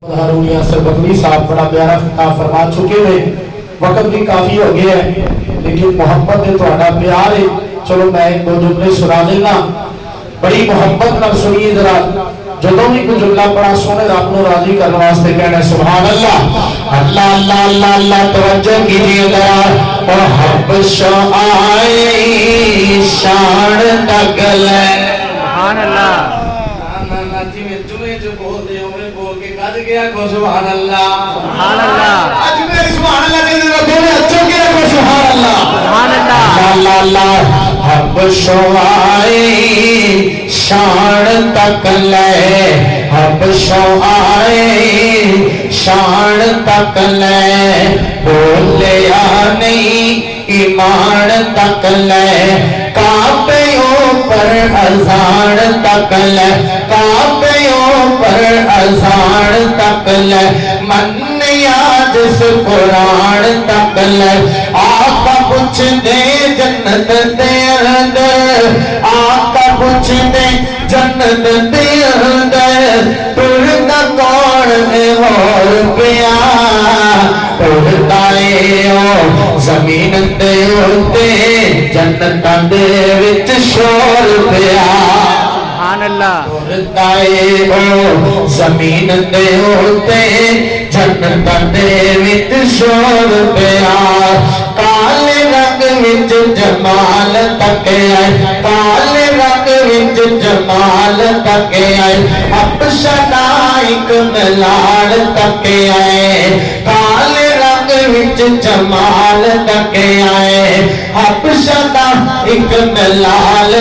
हारूनिया सरबंदी साहब बड़ा प्यारा खिताब फरमा चुके हैं। वक्त भी काफी हो गया है, लेकिन मोहब्बत है थोड़ा प्यार है। चलो मैं एक दो जुमले सुना देना, बड़ी मोहब्बत नाल सुनिए जरा। जदों भी कोई जुमला बड़ा सोने रब नूं राजी करने वास्ते कहना सुभान अल्लाह, अल्लाह अल्लाह अल्लाह अल्लाह। तवज्जो कीजिए जरा। और हब्श आए शान तकल सुभान अल्लाह। सुभान अल्लाह सुभान अल्लाह आज मेरे सुभान अल्लाह दे दे दोनों अच्छों के रखो सुभान अल्लाह सुभान अल्लाह। अल्लाह अल्लाह। हब्श आए शान तक ले, हब्श आए शान तक ले। बोलिया नहीं ईमान तक ले, काबेयों पर अजान तक ले, काबेयों पर अजान तक ले। मन याद से कुरान तक ले। आका पूछ दे जन्नत दे अंदर, आका पूछ दे जन्नत दे अंदर। टुरदा कौन है और पिया, टुरदा ओ जमीन दे उत्ते जन्नत दे विच शोर पिया। सुभान अल्लाह टुरदा ओ जमीन दे उत्ते जन्नत दे विच शोर पिया। काले रंग विच जमाल तक आए, काले रंग विच जमाल तक आए। अपशदा एक मलाल तक आए, काले रंग विच जमाल तक आए। अपशदा एक मलाल